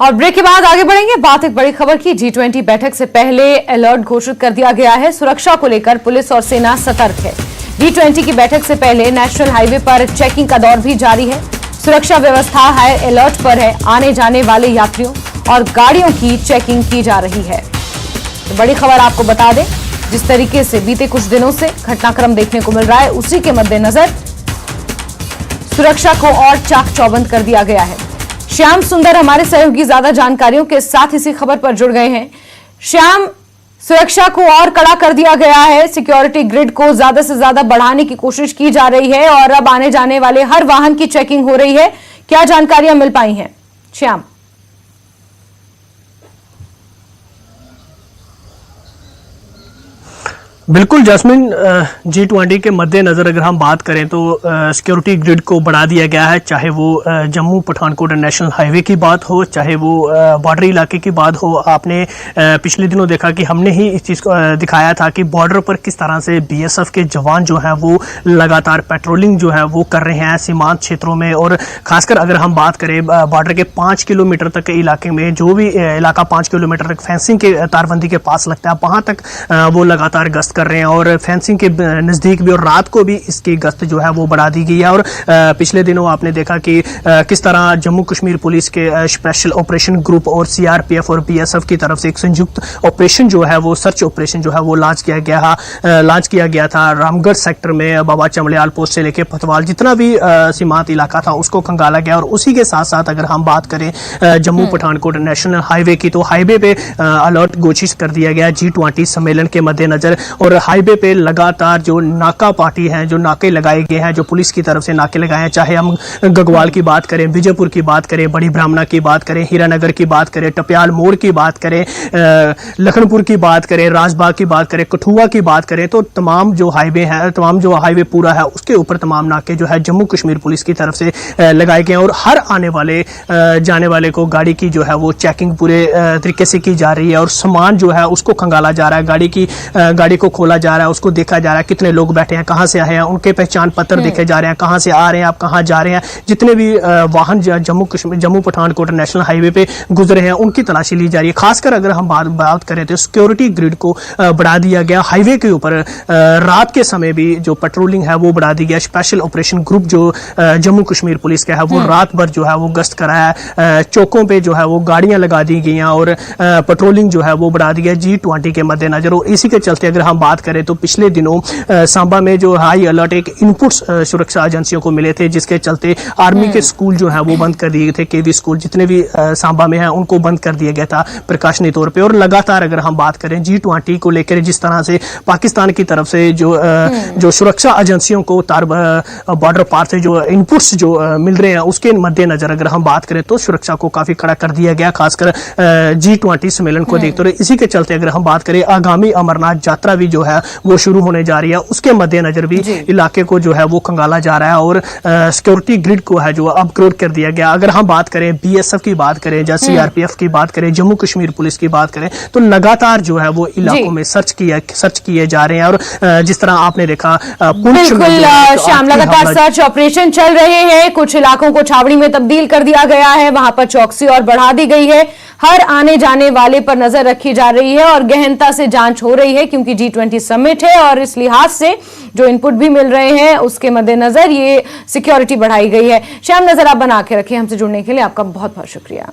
और ब्रेक के बाद आगे बढ़ेंगे। बात एक बड़ी खबर की। G20 बैठक से पहले अलर्ट घोषित कर दिया गया है। सुरक्षा को लेकर पुलिस और सेना सतर्क है। G20 की बैठक से पहले नेशनल हाईवे पर चेकिंग का दौर भी जारी है। सुरक्षा व्यवस्था हाई अलर्ट पर है। आने जाने वाले यात्रियों और गाड़ियों की चेकिंग की जा रही है। तो बड़ी खबर आपको बता दें, जिस तरीके से बीते कुछ दिनों से घटनाक्रम देखने को मिल रहा है, उसी के मद्देनजर सुरक्षा को और चाक चौबंद कर दिया गया है। श्याम सुंदर हमारे सहयोगी ज्यादा जानकारियों के साथ इसी खबर पर जुड़ गए हैं। श्याम, सुरक्षा को और कड़ा कर दिया गया है। सिक्योरिटी ग्रिड को ज्यादा से ज्यादा बढ़ाने की कोशिश की जा रही है और अब आने जाने वाले हर वाहन की चेकिंग हो रही है। क्या जानकारियां मिल पाई हैं श्याम? बिल्कुल जैस्मिन, G20 के मद्देनजर अगर हम बात करें तो सिक्योरिटी ग्रिड को बढ़ा दिया गया है। चाहे वो जम्मू पठानकोट नेशनल हाईवे की बात हो, चाहे वो बॉर्डर इलाके की बात हो। आपने पिछले दिनों देखा कि हमने ही इस चीज़ को दिखाया था कि बॉर्डर पर किस तरह से BSF के जवान जो हैं वो लगातार पेट्रोलिंग जो है वो कर रहे हैं सीमांत क्षेत्रों में। और खासकर अगर हम बात करें बॉर्डर के 5 किलोमीटर तक के इलाके में, जो भी इलाका 5 किलोमीटर तक फेंसिंग के तारबंदी के पास लगता है, वहाँ तक वो लगातार गश्त कर रहे हैं और फेंसिंग के नजदीक भी और रात को भी इसकी गश्त जो है वो बढ़ा दी गई है। और पिछले दिनों आपने देखा कि किस तरह जम्मू कश्मीर पुलिस के स्पेशल ऑपरेशन ग्रुप और CRPF और BSF की तरफ से एक संयुक्त ऑपरेशन जो है वो सर्च ऑपरेशन जो है वो लॉन्च किया गया था। रामगढ़ सेक्टर में बाबा चमड़ियाल पोस्ट से लेकर पतवाल जितना भी सीमांत इलाका था उसको खंगाला गया। और उसी के साथ साथ अगर हम बात करें जम्मू पठानकोट नेशनल हाईवे की, तो हाईवे पे अलर्ट घोषित कर दिया गया G20 सम्मेलन के मद्देनजर। और हाईवे पे लगातार जो नाका पार्टी हैं, जो नाके लगाए गए हैं, जो पुलिस की तरफ से नाके लगाए हैं, चाहे हम गगवाल की बात करें, विजयपुर की बात करें, बड़ी ब्राह्मणा की बात करें, हीरानगर की बात करें, टप्याल मोड़ की बात करें, लखनपुर की बात करें, राजबाग की बात करें, कठुआ की बात करें, तो तमाम जो हाईवे पूरा है उसके ऊपर तमाम नाके जो है जम्मू कश्मीर पुलिस की तरफ से लगाए गए हैं। और हर आने वाले जाने वाले को गाड़ी की जो है वो चेकिंग पूरे तरीके से की जा रही है और सामान जो है उसको खंगाला जा रहा है। गाड़ी को खोला जा रहा है, उसको देखा जा रहा है कितने लोग बैठे हैं, कहां से आए हैं, उनके पहचान पत्र देखे जा रहे हैं, कहां से आ रहे हैं, आप कहां जा रहे हैं। जितने भी वाहन जम्मू पठानकोट नेशनल हाईवे पे गुजरे हैं उनकी तलाशी ली जा रही है। खासकर अगर हम बात करें तो सिक्योरिटी ग्रिड को बढ़ा दिया गया। हाईवे के ऊपर रात के समय भी जो पेट्रोलिंग है वो बढ़ा दी गया। स्पेशल ऑपरेशन ग्रुप जो जम्मू कश्मीर पुलिस का है वो रात भर जो है वो गश्त कराया है। चौकों पे जो है वो गाड़ियां लगा दी गई हैं और पेट्रोलिंग जो है वो बढ़ा दी गई G20 के मद्देनजर। और इसी के चलते अगर हम बात करें तो पिछले दिनों सांबा में जो हाई अलर्ट एक इनपुट्स सुरक्षा एजेंसियों को मिले थे, जिसके चलते आर्मी के स्कूल जो है वो बंद कर दिए थे। KV स्कूल जितने भी सांबा में हैं उनको बंद कर दिया गया था प्रकाशनी तौर पे। और लगातार अगर हम बात करें G20 को लेकर जिस तरह से पाकिस्तान की तरफ से जो सुरक्षा एजेंसियों को बॉर्डर पार से जो इनपुट्स जो मिल रहे हैं उसके मद्देनजर अगर हम बात करें तो सुरक्षा को काफी कड़ा कर दिया गया, खासकर G20 सम्मेलन को देखते हुए। इसी के चलते अगर हम बात करें आगामी अमरनाथ यात्रा भी जो है वो शुरू होने जा रही है, उसके मद्देनजर भी इलाके को जो है वो खंगाला जा रहा है और सिक्योरिटी ग्रिड को है जो अपग्रेड कर दिया गया। अगर हम बात करें BSF की बात करें या CRPF की बात करें, जम्मू कश्मीर पुलिस की बात करें, तो लगातार जो है वो इलाकों में सर्च किए जा रहे हैं। और जिस तरह आपने देखा बिल्कुल श्याम, लगातार सर्च ऑपरेशन चल रहे हैं। कुछ इलाकों को छावनी में तब्दील कर दिया गया है, वहां पर चौकसी और बढ़ा दी गई है। हर आने जाने वाले पर नजर रखी जा रही है और गहनता से जांच हो रही है, क्योंकि G20 समिट है और इस लिहाज से जो इनपुट भी मिल रहे हैं उसके मद्देनजर ये सिक्योरिटी बढ़ाई गई है। श्याम, नजर आप बना के रखिए। हमसे जुड़ने के लिए आपका बहुत बहुत शुक्रिया।